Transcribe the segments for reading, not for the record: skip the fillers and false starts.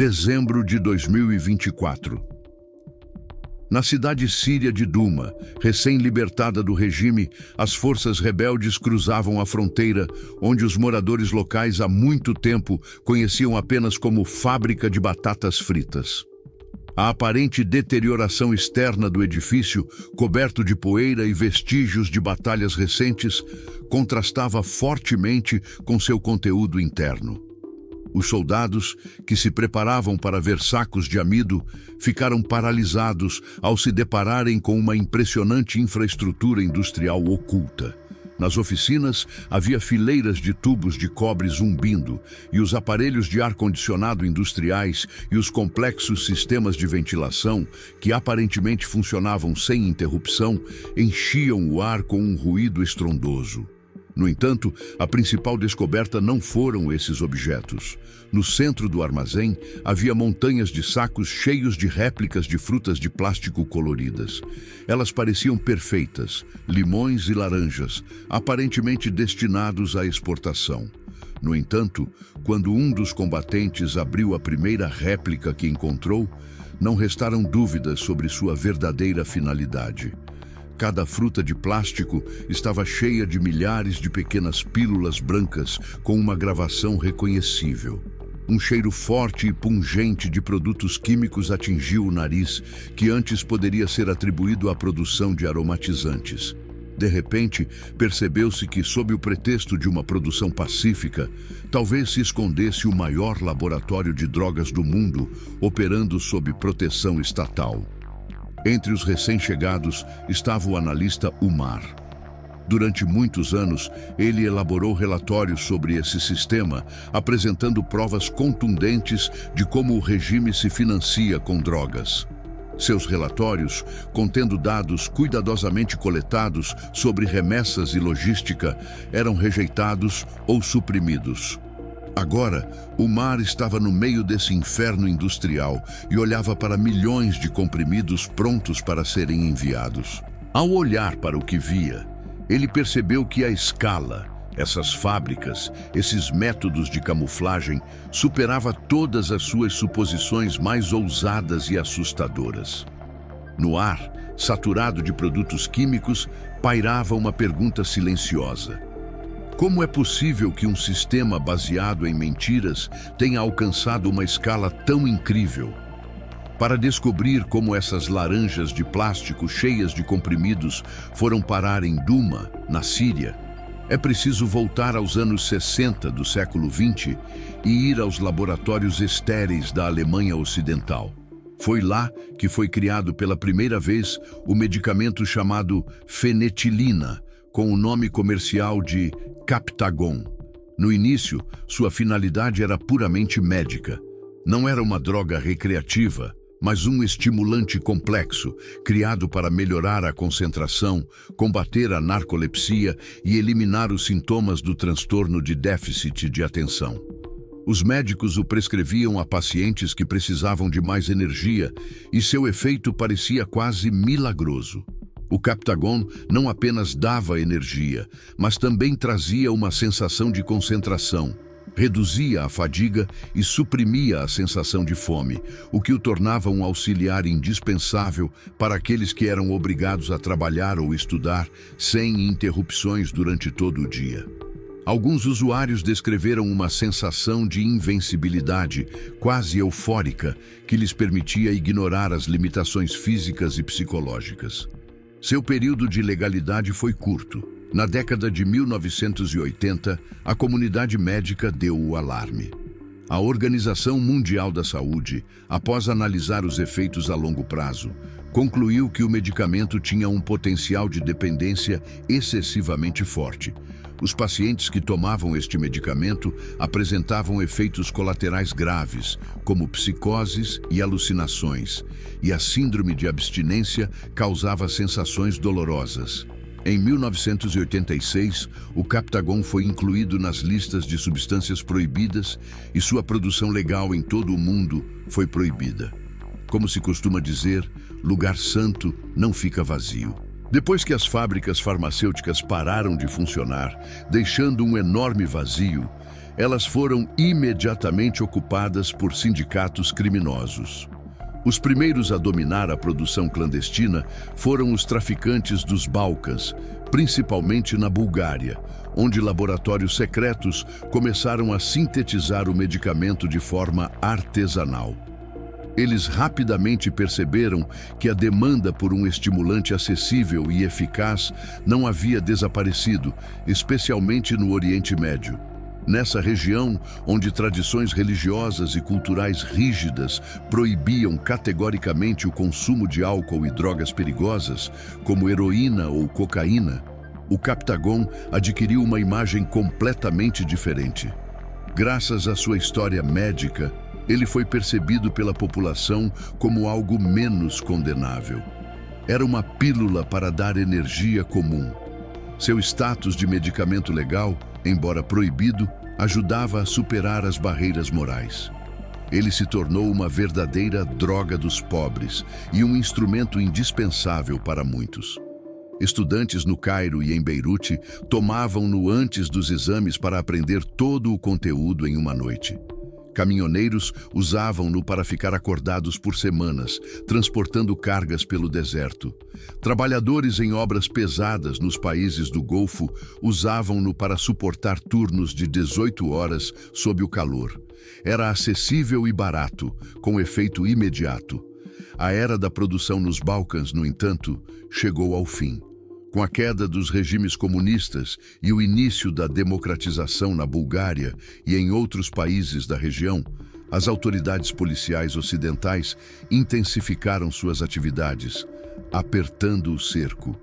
Dezembro de 2024. Na cidade síria de Duma, recém-libertada do regime, as forças rebeldes cruzavam a fronteira, onde os moradores locais há muito tempo conheciam apenas como fábrica de batatas fritas. A aparente deterioração externa do edifício, coberto de poeira e vestígios de batalhas recentes, contrastava fortemente com seu conteúdo interno. Os soldados, que se preparavam para ver sacos de amido, ficaram paralisados ao se depararem com uma impressionante infraestrutura industrial oculta. Nas oficinas, havia fileiras de tubos de cobre zumbindo, e os aparelhos de ar-condicionado industriais e os complexos sistemas de ventilação, que aparentemente funcionavam sem interrupção, enchiam o ar com um ruído estrondoso. No entanto, a principal descoberta não foram esses objetos. No centro do armazém, havia montanhas de sacos cheios de réplicas de frutas de plástico coloridas. Elas pareciam perfeitas, limões e laranjas, aparentemente destinados à exportação. No entanto, quando um dos combatentes abriu a primeira réplica que encontrou, não restaram dúvidas sobre sua verdadeira finalidade. Cada fruta de plástico estava cheia de milhares de pequenas pílulas brancas com uma gravação reconhecível. Um cheiro forte e pungente de produtos químicos atingiu o nariz, que antes poderia ser atribuído à produção de aromatizantes. De repente, percebeu-se que, sob o pretexto de uma produção pacífica, talvez se escondesse o maior laboratório de drogas do mundo, operando sob proteção estatal. Entre os recém-chegados estava o analista Umar. Durante muitos anos, ele elaborou relatórios sobre esse sistema, apresentando provas contundentes de como o regime se financia com drogas. Seus relatórios, contendo dados cuidadosamente coletados sobre remessas e logística, eram rejeitados ou suprimidos. Agora, Umar estava no meio desse inferno industrial e olhava para milhões de comprimidos prontos para serem enviados. Ao olhar para o que via, ele percebeu que a escala, essas fábricas, esses métodos de camuflagem, superava todas as suas suposições mais ousadas e assustadoras. No ar, saturado de produtos químicos, pairava uma pergunta silenciosa. Como é possível que um sistema baseado em mentiras tenha alcançado uma escala tão incrível? Para descobrir como essas laranjas de plástico cheias de comprimidos foram parar em Duma, na Síria, é preciso voltar aos anos 60 do século XX e ir aos laboratórios estéreis da Alemanha Ocidental. Foi lá que foi criado pela primeira vez o medicamento chamado fenetilina, com o nome comercial de Captagon. No início, sua finalidade era puramente médica. Não era uma droga recreativa, mas um estimulante complexo, criado para melhorar a concentração, combater a narcolepsia e eliminar os sintomas do transtorno de déficit de atenção. Os médicos o prescreviam a pacientes que precisavam de mais energia e seu efeito parecia quase milagroso. O Captagon não apenas dava energia, mas também trazia uma sensação de concentração, reduzia a fadiga e suprimia a sensação de fome, o que o tornava um auxiliar indispensável para aqueles que eram obrigados a trabalhar ou estudar sem interrupções durante todo o dia. Alguns usuários descreveram uma sensação de invencibilidade, quase eufórica, que lhes permitia ignorar as limitações físicas e psicológicas. Seu período de legalidade foi curto. Na década de 1980, a comunidade médica deu o alarme. A Organização Mundial da Saúde, após analisar os efeitos a longo prazo, concluiu que o medicamento tinha um potencial de dependência excessivamente forte. Os pacientes que tomavam este medicamento apresentavam efeitos colaterais graves, como psicoses e alucinações, e a síndrome de abstinência causava sensações dolorosas. Em 1986, o Captagon foi incluído nas listas de substâncias proibidas e sua produção legal em todo o mundo foi proibida. Como se costuma dizer, lugar santo não fica vazio. Depois que as fábricas farmacêuticas pararam de funcionar, deixando um enorme vazio, elas foram imediatamente ocupadas por sindicatos criminosos. Os primeiros a dominar a produção clandestina foram os traficantes dos Balcãs, principalmente na Bulgária, onde laboratórios secretos começaram a sintetizar o medicamento de forma artesanal. Eles rapidamente perceberam que a demanda por um estimulante acessível e eficaz não havia desaparecido, especialmente no Oriente Médio. Nessa região, onde tradições religiosas e culturais rígidas proibiam categoricamente o consumo de álcool e drogas perigosas, como heroína ou cocaína, o Captagon adquiriu uma imagem completamente diferente. Graças à sua história médica, ele foi percebido pela população como algo menos condenável. Era uma pílula para dar energia comum. Seu status de medicamento legal, embora proibido, ajudava a superar as barreiras morais. Ele se tornou uma verdadeira droga dos pobres e um instrumento indispensável para muitos. Estudantes no Cairo e em Beirute tomavam-no antes dos exames para aprender todo o conteúdo em uma noite. Caminhoneiros usavam-no para ficar acordados por semanas, transportando cargas pelo deserto. Trabalhadores em obras pesadas nos países do Golfo usavam-no para suportar turnos de 18 horas sob o calor. Era acessível e barato, com efeito imediato. A era da produção nos Balcãs, no entanto, chegou ao fim. Com a queda dos regimes comunistas e o início da democratização na Bulgária e em outros países da região, as autoridades policiais ocidentais intensificaram suas atividades, apertando o cerco.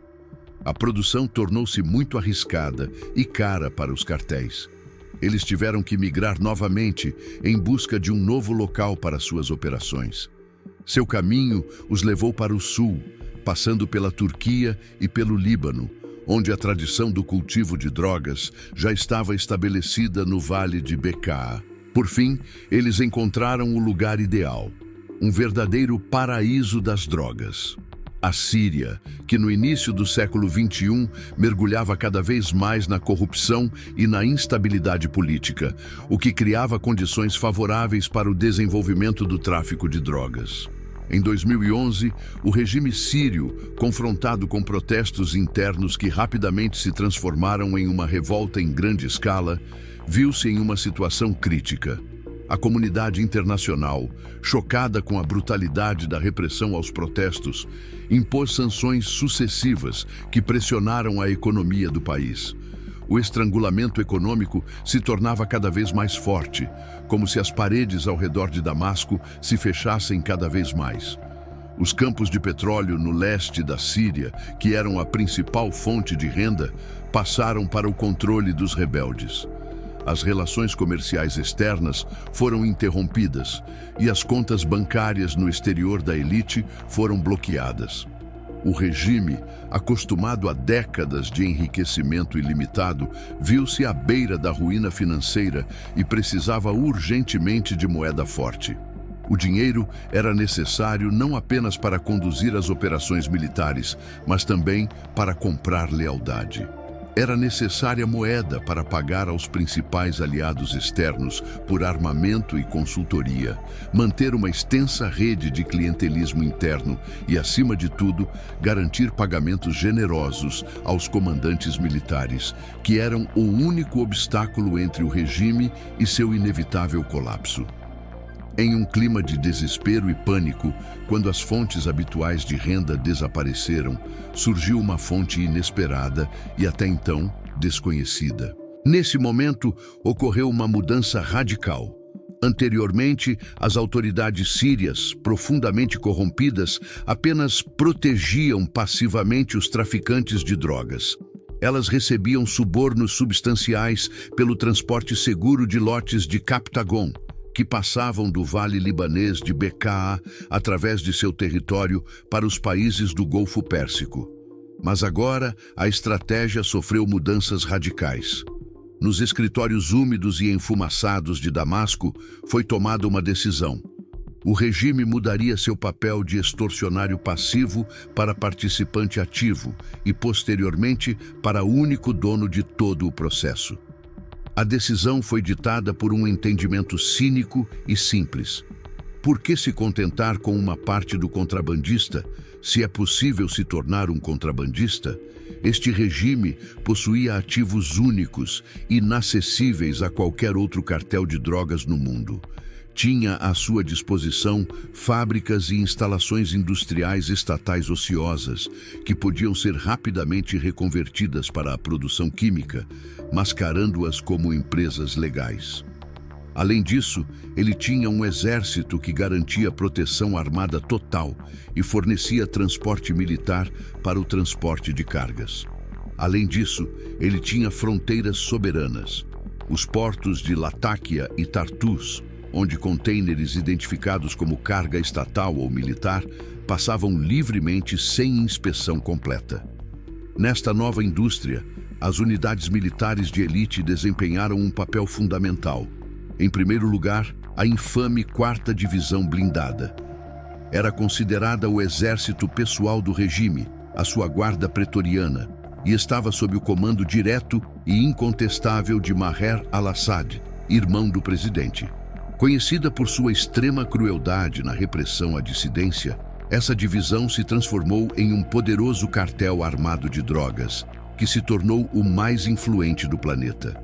A produção tornou-se muito arriscada e cara para os cartéis. Eles tiveram que migrar novamente em busca de um novo local para suas operações. Seu caminho os levou para o sul, passando pela Turquia e pelo Líbano, onde a tradição do cultivo de drogas já estava estabelecida no Vale de Bekaa. Por fim, eles encontraram o lugar ideal, um verdadeiro paraíso das drogas. A Síria, que no início do século XXI mergulhava cada vez mais na corrupção e na instabilidade política, o que criava condições favoráveis para o desenvolvimento do tráfico de drogas. Em 2011, o regime sírio, confrontado com protestos internos que rapidamente se transformaram em uma revolta em grande escala, viu-se em uma situação crítica. A comunidade internacional, chocada com a brutalidade da repressão aos protestos, impôs sanções sucessivas que pressionaram a economia do país. O estrangulamento econômico se tornava cada vez mais forte, como se as paredes ao redor de Damasco se fechassem cada vez mais. Os campos de petróleo no leste da Síria, que eram a principal fonte de renda, passaram para o controle dos rebeldes. As relações comerciais externas foram interrompidas e as contas bancárias no exterior da elite foram bloqueadas. O regime, acostumado a décadas de enriquecimento ilimitado, viu-se à beira da ruína financeira e precisava urgentemente de moeda forte. O dinheiro era necessário não apenas para conduzir as operações militares, mas também para comprar lealdade. Era necessária moeda para pagar aos principais aliados externos por armamento e consultoria, manter uma extensa rede de clientelismo interno e, acima de tudo, garantir pagamentos generosos aos comandantes militares, que eram o único obstáculo entre o regime e seu inevitável colapso. Em um clima de desespero e pânico, quando as fontes habituais de renda desapareceram, surgiu uma fonte inesperada e até então desconhecida. Nesse momento, ocorreu uma mudança radical. Anteriormente, as autoridades sírias, profundamente corrompidas, apenas protegiam passivamente os traficantes de drogas. Elas recebiam subornos substanciais pelo transporte seguro de lotes de Captagon, que passavam do Vale Libanês de Bekaa através de seu território para os países do Golfo Pérsico. Mas agora a estratégia sofreu mudanças radicais. Nos escritórios úmidos e enfumaçados de Damasco foi tomada uma decisão. O regime mudaria seu papel de extorsionário passivo para participante ativo e, posteriormente, para único dono de todo o processo. A decisão foi ditada por um entendimento cínico e simples. Por que se contentar com uma parte do contrabandista, se é possível se tornar um contrabandista? Este regime possuía ativos únicos, inacessíveis a qualquer outro cartel de drogas no mundo. Tinha à sua disposição fábricas e instalações industriais estatais ociosas, que podiam ser rapidamente reconvertidas para a produção química, mascarando-as como empresas legais. Além disso, ele tinha um exército que garantia proteção armada total e fornecia transporte militar para o transporte de cargas. Além disso, ele tinha fronteiras soberanas. Os portos de Latáquia e Tartus, onde contêineres identificados como carga estatal ou militar passavam livremente sem inspeção completa. Nesta nova indústria, as unidades militares de elite desempenharam um papel fundamental. Em primeiro lugar, a infame 4ª Divisão Blindada. Era considerada o exército pessoal do regime, a sua guarda pretoriana, e estava sob o comando direto e incontestável de Maher al-Assad, irmão do presidente. Conhecida por sua extrema crueldade na repressão à dissidência, essa divisão se transformou em um poderoso cartel armado de drogas, que se tornou o mais influente do planeta.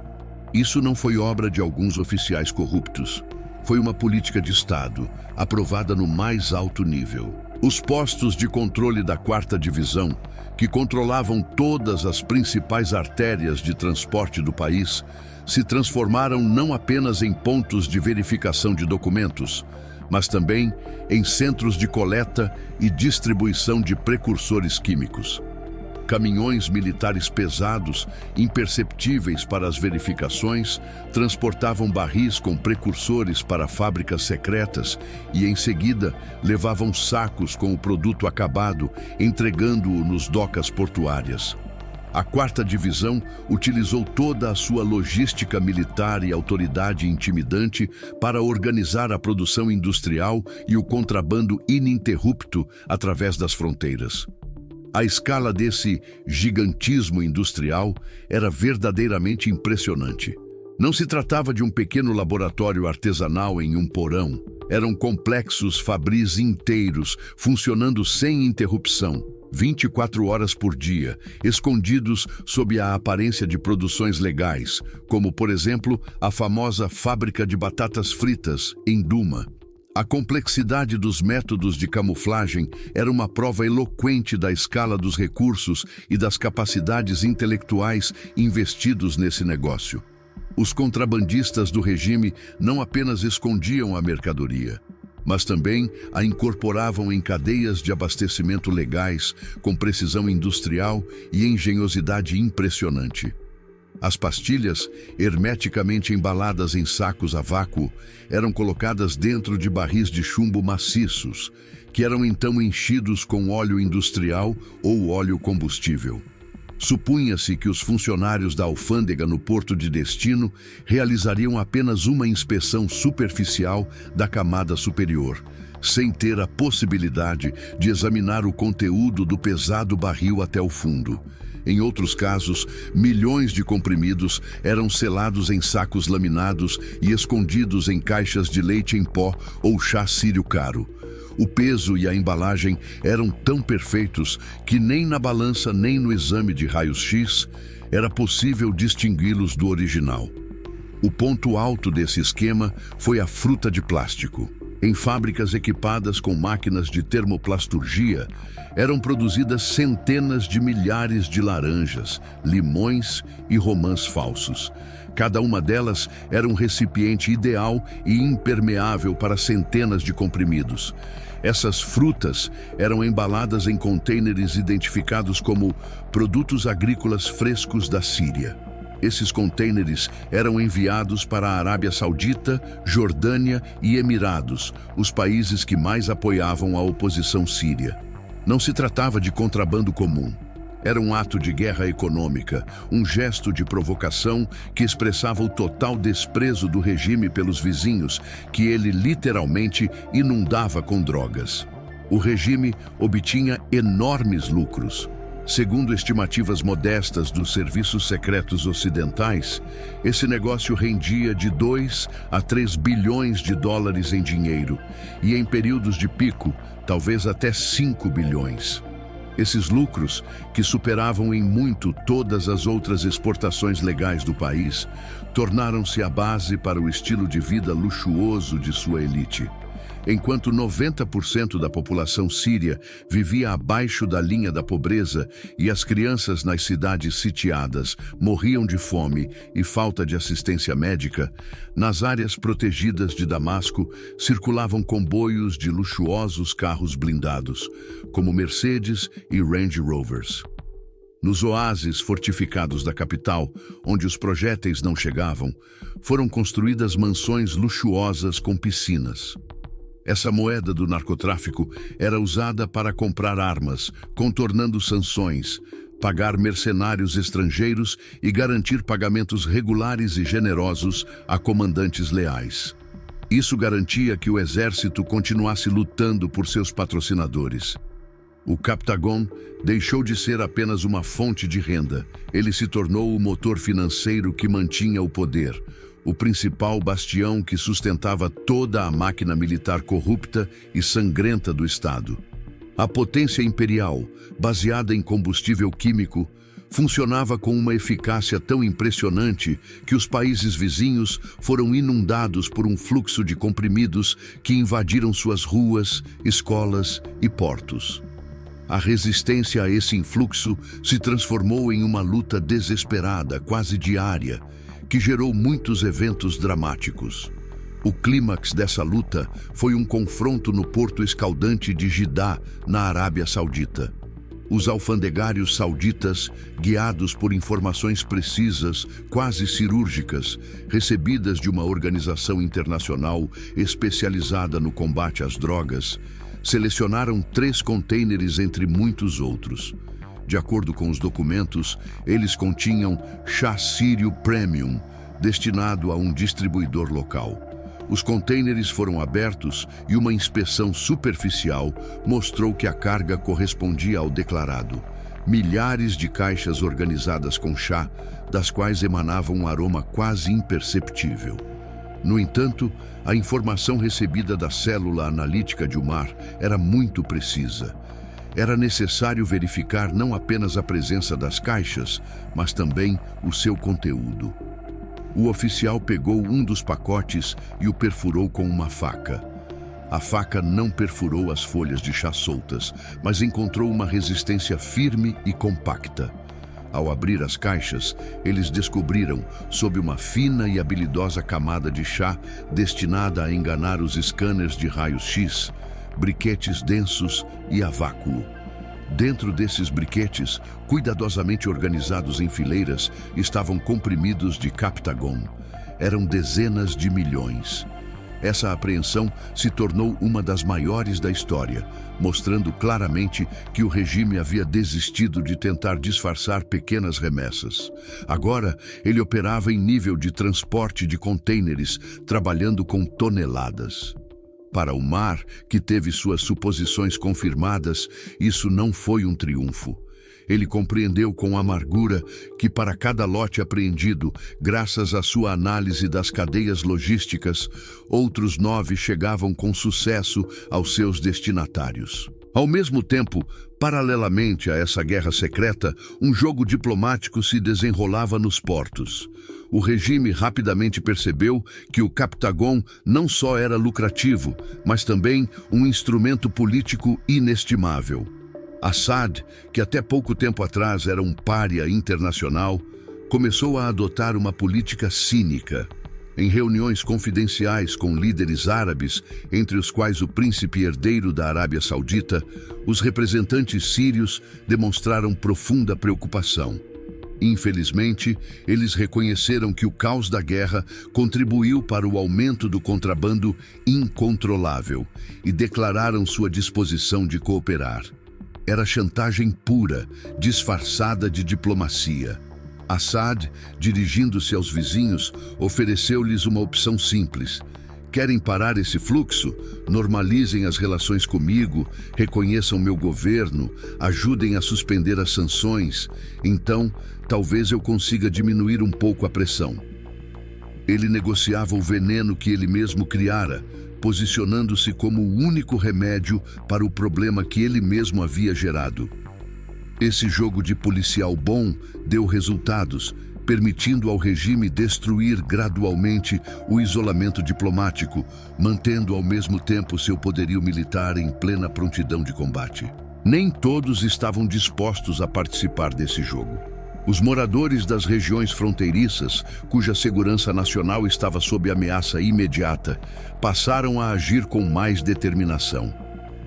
Isso não foi obra de alguns oficiais corruptos. Foi uma política de Estado, aprovada no mais alto nível. Os postos de controle da 4ª Divisão, que controlavam todas as principais artérias de transporte do país, se transformaram não apenas em pontos de verificação de documentos, mas também em centros de coleta e distribuição de precursores químicos. Caminhões militares pesados, imperceptíveis para as verificações, transportavam barris com precursores para fábricas secretas e, em seguida, levavam sacos com o produto acabado, entregando-o nos docas portuárias. A 4ª Divisão utilizou toda a sua logística militar e autoridade intimidante para organizar a produção industrial e o contrabando ininterrupto através das fronteiras. A escala desse gigantismo industrial era verdadeiramente impressionante. Não se tratava de um pequeno laboratório artesanal em um porão. Eram complexos fabris inteiros, funcionando sem interrupção, 24 horas por dia, escondidos sob a aparência de produções legais, como, por exemplo, a famosa fábrica de batatas fritas, em Duma. A complexidade dos métodos de camuflagem era uma prova eloquente da escala dos recursos e das capacidades intelectuais investidos nesse negócio. Os contrabandistas do regime não apenas escondiam a mercadoria, mas também a incorporavam em cadeias de abastecimento legais, com precisão industrial e engenhosidade impressionante. As pastilhas, hermeticamente embaladas em sacos a vácuo, eram colocadas dentro de barris de chumbo maciços, que eram então enchidos com óleo industrial ou óleo combustível. Supunha-se que os funcionários da alfândega no porto de destino realizariam apenas uma inspeção superficial da camada superior, sem ter a possibilidade de examinar o conteúdo do pesado barril até o fundo. Em outros casos, milhões de comprimidos eram selados em sacos laminados e escondidos em caixas de leite em pó ou chá sírio caro. O peso e a embalagem eram tão perfeitos que nem na balança nem no exame de raios-x era possível distingui-los do original. O ponto alto desse esquema foi a fruta de plástico. Em fábricas equipadas com máquinas de termoplasturgia, eram produzidas centenas de milhares de laranjas, limões e romãs falsos. Cada uma delas era um recipiente ideal e impermeável para centenas de comprimidos. Essas frutas eram embaladas em contêineres identificados como produtos agrícolas frescos da Síria. Esses contêineres eram enviados para a Arábia Saudita, Jordânia e Emirados, os países que mais apoiavam a oposição síria. Não se tratava de contrabando comum. Era um ato de guerra econômica, um gesto de provocação que expressava o total desprezo do regime pelos vizinhos, que ele literalmente inundava com drogas. O regime obtinha enormes lucros. Segundo estimativas modestas dos serviços secretos ocidentais, esse negócio rendia de 2 a 3 bilhões de dólares em dinheiro e, em períodos de pico, talvez até 5 bilhões. Esses lucros, que superavam em muito todas as outras exportações legais do país, tornaram-se a base para o estilo de vida luxuoso de sua elite. Enquanto 90% da população síria vivia abaixo da linha da pobreza e as crianças nas cidades sitiadas morriam de fome e falta de assistência médica, nas áreas protegidas de Damasco circulavam comboios de luxuosos carros blindados, como Mercedes e Range Rovers. Nos oásis fortificados da capital, onde os projéteis não chegavam, foram construídas mansões luxuosas com piscinas. Essa moeda do narcotráfico era usada para comprar armas, contornando sanções, pagar mercenários estrangeiros e garantir pagamentos regulares e generosos a comandantes leais. Isso garantia que o exército continuasse lutando por seus patrocinadores. O Captagon deixou de ser apenas uma fonte de renda. Ele se tornou o motor financeiro que mantinha o poder, o principal bastião que sustentava toda a máquina militar corrupta e sangrenta do Estado. A potência imperial, baseada em combustível químico, funcionava com uma eficácia tão impressionante que os países vizinhos foram inundados por um fluxo de comprimidos que invadiram suas ruas, escolas e portos. A resistência a esse influxo se transformou em uma luta desesperada, quase diária, que gerou muitos eventos dramáticos. O clímax dessa luta foi um confronto no porto escaldante de Jidá, na Arábia Saudita. Os alfandegários sauditas, guiados por informações precisas, quase cirúrgicas, recebidas de uma organização internacional especializada no combate às drogas, selecionaram 3 contêineres entre muitos outros. De acordo com os documentos, eles continham chá sírio premium, destinado a um distribuidor local. Os contêineres foram abertos e uma inspeção superficial mostrou que a carga correspondia ao declarado. Milhares de caixas organizadas com chá, das quais emanava um aroma quase imperceptível. No entanto, a informação recebida da célula analítica de Umar era muito precisa. Era necessário verificar não apenas a presença das caixas, mas também o seu conteúdo. O oficial pegou um dos pacotes e o perfurou com uma faca. A faca não perfurou as folhas de chá soltas, mas encontrou uma resistência firme e compacta. Ao abrir as caixas, eles descobriram, sob uma fina e habilidosa camada de chá destinada a enganar os scanners de raios-x, briquetes densos e a vácuo. Dentro desses briquetes, cuidadosamente organizados em fileiras, estavam comprimidos de Captagon. Eram dezenas de milhões. Essa apreensão se tornou uma das maiores da história, mostrando claramente que o regime havia desistido de tentar disfarçar pequenas remessas. Agora, ele operava em nível de transporte de contêineres, trabalhando com toneladas. Para Umar, que teve suas suposições confirmadas, isso não foi um triunfo. Ele compreendeu com amargura que para cada lote apreendido, graças à sua análise das cadeias logísticas, outros 9 chegavam com sucesso aos seus destinatários. Ao mesmo tempo, paralelamente a essa guerra secreta, um jogo diplomático se desenrolava nos portos. O regime rapidamente percebeu que o Captagon não só era lucrativo, mas também um instrumento político inestimável. Assad, que até pouco tempo atrás era um pária internacional, começou a adotar uma política cínica. Em reuniões confidenciais com líderes árabes, entre os quais o príncipe herdeiro da Arábia Saudita, os representantes sírios demonstraram profunda preocupação. Infelizmente, eles reconheceram que o caos da guerra contribuiu para o aumento do contrabando incontrolável e declararam sua disposição de cooperar. Era chantagem pura, disfarçada de diplomacia. Assad, dirigindo-se aos vizinhos, ofereceu-lhes uma opção simples: Querem parar esse fluxo? Normalizem as relações comigo, reconheçam meu governo, ajudem a suspender as sanções. Então, talvez eu consiga diminuir um pouco a pressão. Ele negociava o veneno que ele mesmo criara, posicionando-se como o único remédio para o problema que ele mesmo havia gerado. Esse jogo de policial bom deu resultados, permitindo ao regime destruir gradualmente o isolamento diplomático, mantendo ao mesmo tempo seu poderio militar em plena prontidão de combate. Nem todos estavam dispostos a participar desse jogo. Os moradores das regiões fronteiriças, cuja segurança nacional estava sob ameaça imediata, passaram a agir com mais determinação.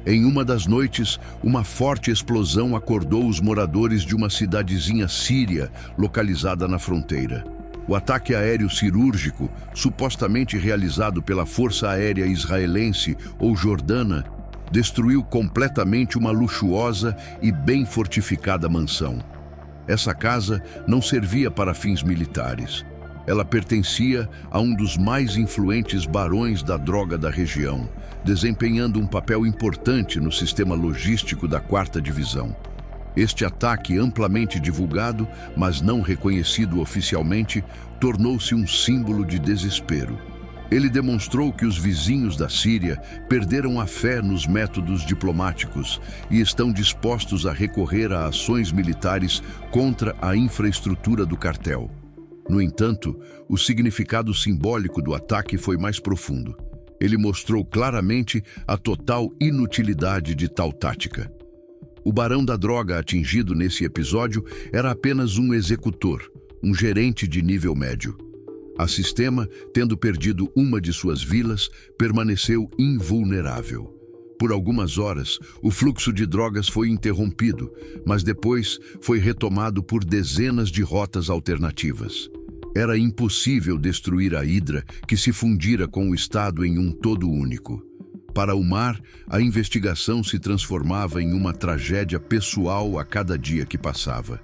Em uma das noites, uma forte explosão acordou os moradores de uma cidadezinha síria localizada na fronteira. O ataque aéreo cirúrgico, supostamente realizado pela Força Aérea Israelense ou Jordana, destruiu completamente uma luxuosa e bem fortificada mansão. Essa casa não servia para fins militares. Ela pertencia a um dos mais influentes barões da droga da região, desempenhando um papel importante no sistema logístico da 4ª Divisão. Este ataque, amplamente divulgado, mas não reconhecido oficialmente, tornou-se um símbolo de desespero. Ele demonstrou que os vizinhos da Síria perderam a fé nos métodos diplomáticos e estão dispostos a recorrer a ações militares contra a infraestrutura do cartel. No entanto, o significado simbólico do ataque foi mais profundo. Ele mostrou claramente a total inutilidade de tal tática. O barão da droga atingido nesse episódio era apenas um executor, um gerente de nível médio. A Sistema, tendo perdido uma de suas vilas, permaneceu invulnerável. Por algumas horas, o fluxo de drogas foi interrompido, mas depois foi retomado por dezenas de rotas alternativas. Era impossível destruir a Hidra, que se fundira com o Estado em um todo único. Para o mar, a investigação se transformava em uma tragédia pessoal a cada dia que passava.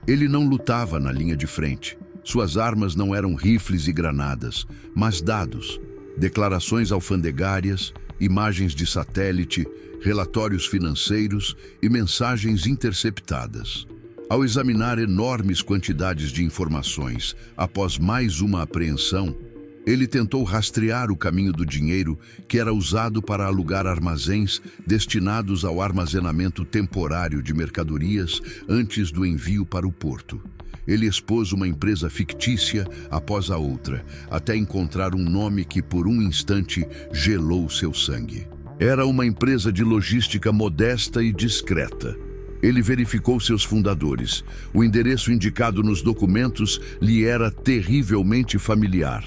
Ele não lutava na linha de frente. Suas armas não eram rifles e granadas, mas dados, declarações alfandegárias, imagens de satélite, relatórios financeiros e mensagens interceptadas. Ao examinar enormes quantidades de informações após mais uma apreensão, ele tentou rastrear o caminho do dinheiro que era usado para alugar armazéns destinados ao armazenamento temporário de mercadorias antes do envio para o porto. Ele expôs uma empresa fictícia após a outra, até encontrar um nome que por um instante gelou seu sangue. Era uma empresa de logística modesta e discreta. Ele verificou seus fundadores. O endereço indicado nos documentos lhe era terrivelmente familiar.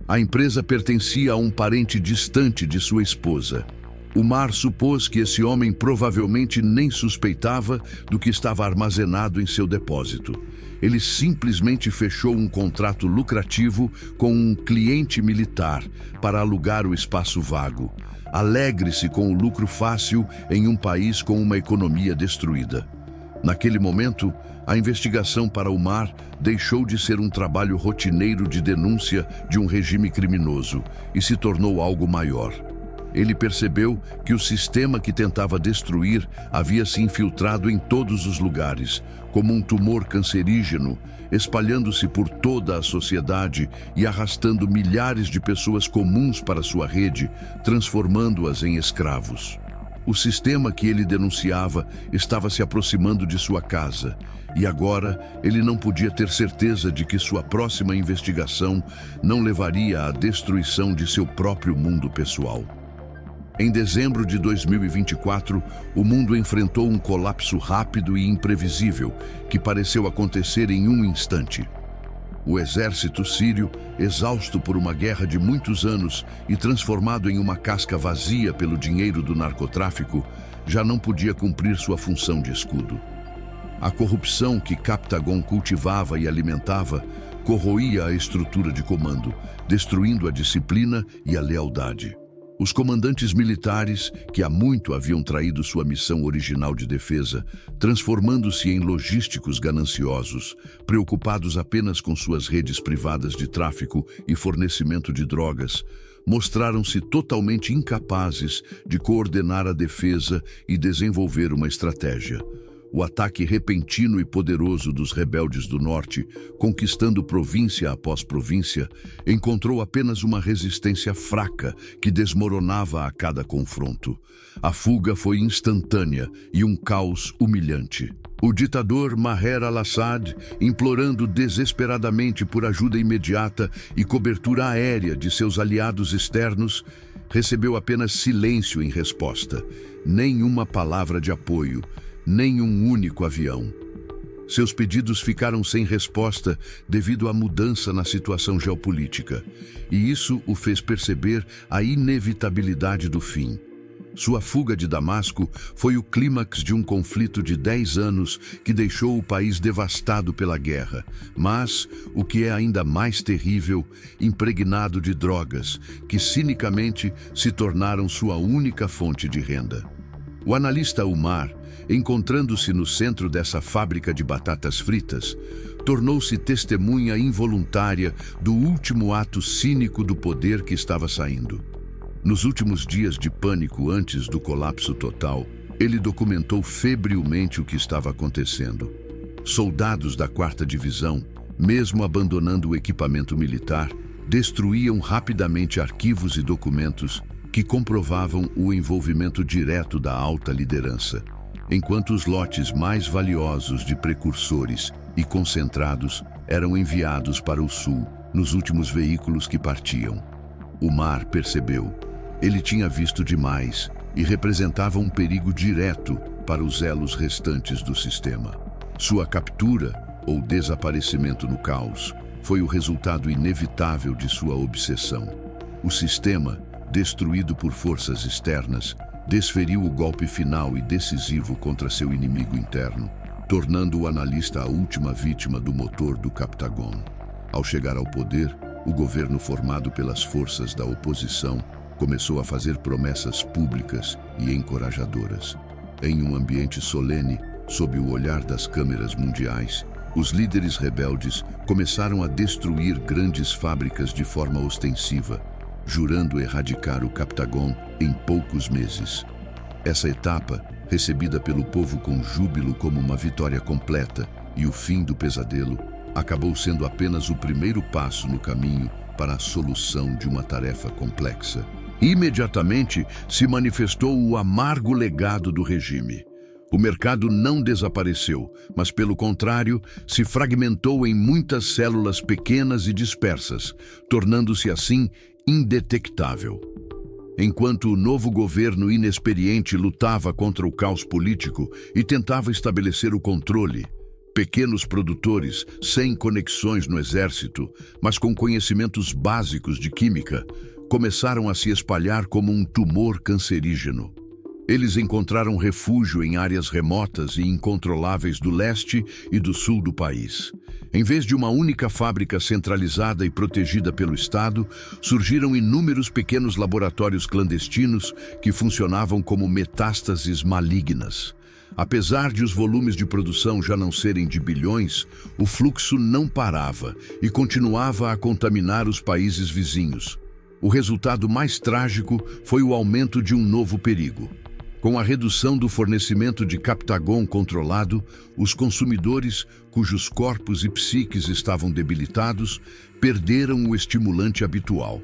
A empresa pertencia a um parente distante de sua esposa. Umar supôs que esse homem provavelmente nem suspeitava do que estava armazenado em seu depósito. Ele simplesmente fechou um contrato lucrativo com um cliente militar para alugar o espaço vago. Alegre-se com o lucro fácil em um país com uma economia destruída. Naquele momento, a investigação para Umar deixou de ser um trabalho rotineiro de denúncia de um regime criminoso e se tornou algo maior. Ele percebeu que o sistema que tentava destruir havia se infiltrado em todos os lugares, como um tumor cancerígeno, espalhando-se por toda a sociedade e arrastando milhares de pessoas comuns para sua rede, transformando-as em escravos. O sistema que ele denunciava estava se aproximando de sua casa, e agora ele não podia ter certeza de que sua próxima investigação não levaria à destruição de seu próprio mundo pessoal. Em dezembro de 2024, o mundo enfrentou um colapso rápido e imprevisível que pareceu acontecer em um instante. O exército sírio, exausto por uma guerra de muitos anos e transformado em uma casca vazia pelo dinheiro do narcotráfico, já não podia cumprir sua função de escudo. A corrupção que Captagon cultivava e alimentava corroía a estrutura de comando, destruindo a disciplina e a lealdade. Os comandantes militares, que há muito haviam traído sua missão original de defesa, transformando-se em logísticos gananciosos, preocupados apenas com suas redes privadas de tráfico e fornecimento de drogas, mostraram-se totalmente incapazes de coordenar a defesa e desenvolver uma estratégia. O ataque repentino e poderoso dos rebeldes do norte, conquistando província após província, encontrou apenas uma resistência fraca que desmoronava a cada confronto. A fuga foi instantânea e um caos humilhante. O ditador Maher al-Assad, implorando desesperadamente por ajuda imediata e cobertura aérea de seus aliados externos, recebeu apenas silêncio em resposta. Nenhuma palavra de apoio, nem um único avião. Seus pedidos ficaram sem resposta devido à mudança na situação geopolítica, e isso o fez perceber a inevitabilidade do fim. Sua fuga de Damasco foi o clímax de um conflito de 10 anos que deixou o país devastado pela guerra, mas, o que é ainda mais terrível, impregnado de drogas, que cinicamente se tornaram sua única fonte de renda. O analista Umar, encontrando-se no centro dessa fábrica de batatas fritas, tornou-se testemunha involuntária do último ato cínico do poder que estava saindo. Nos últimos dias de pânico antes do colapso total, ele documentou febrilmente o que estava acontecendo. Soldados da 4ª Divisão, mesmo abandonando o equipamento militar, destruíam rapidamente arquivos e documentos que comprovavam o envolvimento direto da alta liderança, enquanto os lotes mais valiosos de precursores e concentrados eram enviados para o sul nos últimos veículos que partiam. Umar percebeu. Ele tinha visto demais e representava um perigo direto para os elos restantes do sistema. Sua captura, ou desaparecimento no caos, foi o resultado inevitável de sua obsessão. O sistema, destruído por forças externas, desferiu o golpe final e decisivo contra seu inimigo interno, tornando o analista a última vítima do motor do Captagon. Ao chegar ao poder, o governo formado pelas forças da oposição começou a fazer promessas públicas e encorajadoras. Em um ambiente solene, sob o olhar das câmeras mundiais, os líderes rebeldes começaram a destruir grandes fábricas de forma ostensiva, jurando erradicar o Captagon em poucos meses. Essa etapa, recebida pelo povo com júbilo como uma vitória completa e o fim do pesadelo, acabou sendo apenas o primeiro passo no caminho para a solução de uma tarefa complexa. Imediatamente se manifestou o amargo legado do regime. O mercado não desapareceu, mas, pelo contrário, se fragmentou em muitas células pequenas e dispersas, tornando-se assim indetectável. Enquanto o novo governo inexperiente lutava contra o caos político e tentava estabelecer o controle, pequenos produtores, sem conexões no exército, mas com conhecimentos básicos de química, começaram a se espalhar como um tumor cancerígeno. Eles encontraram refúgio em áreas remotas e incontroláveis do leste e do sul do país. Em vez de uma única fábrica centralizada e protegida pelo Estado, surgiram inúmeros pequenos laboratórios clandestinos que funcionavam como metástases malignas. Apesar de os volumes de produção já não serem de bilhões, o fluxo não parava e continuava a contaminar os países vizinhos. O resultado mais trágico foi o aumento de um novo perigo. Com a redução do fornecimento de Captagon controlado, os consumidores, cujos corpos e psiques estavam debilitados, perderam o estimulante habitual.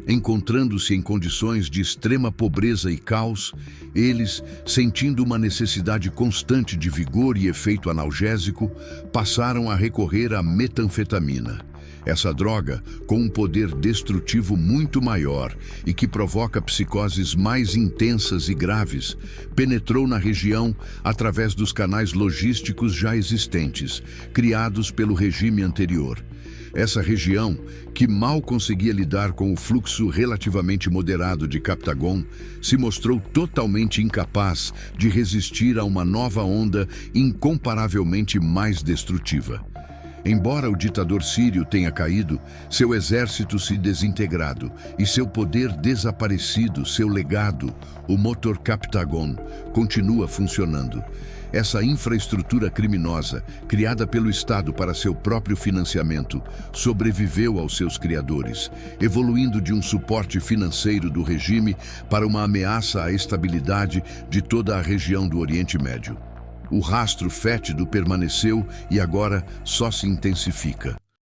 Encontrando-se em condições de extrema pobreza e caos, eles, sentindo uma necessidade constante de vigor e efeito analgésico, passaram a recorrer à metanfetamina. Essa droga, com um poder destrutivo muito maior e que provoca psicoses mais intensas e graves, penetrou na região através dos canais logísticos já existentes, criados pelo regime anterior. Essa região, que mal conseguia lidar com o fluxo relativamente moderado de Captagon, se mostrou totalmente incapaz de resistir a uma nova onda incomparavelmente mais destrutiva. Embora o ditador sírio tenha caído, seu exército se desintegrado e seu poder desaparecido, seu legado, o motor Captagon, continua funcionando. Essa infraestrutura criminosa, criada pelo Estado para seu próprio financiamento, sobreviveu aos seus criadores, evoluindo de um suporte financeiro do regime para uma ameaça à estabilidade de toda a região do Oriente Médio. O rastro fétido permaneceu e agora só se intensifica.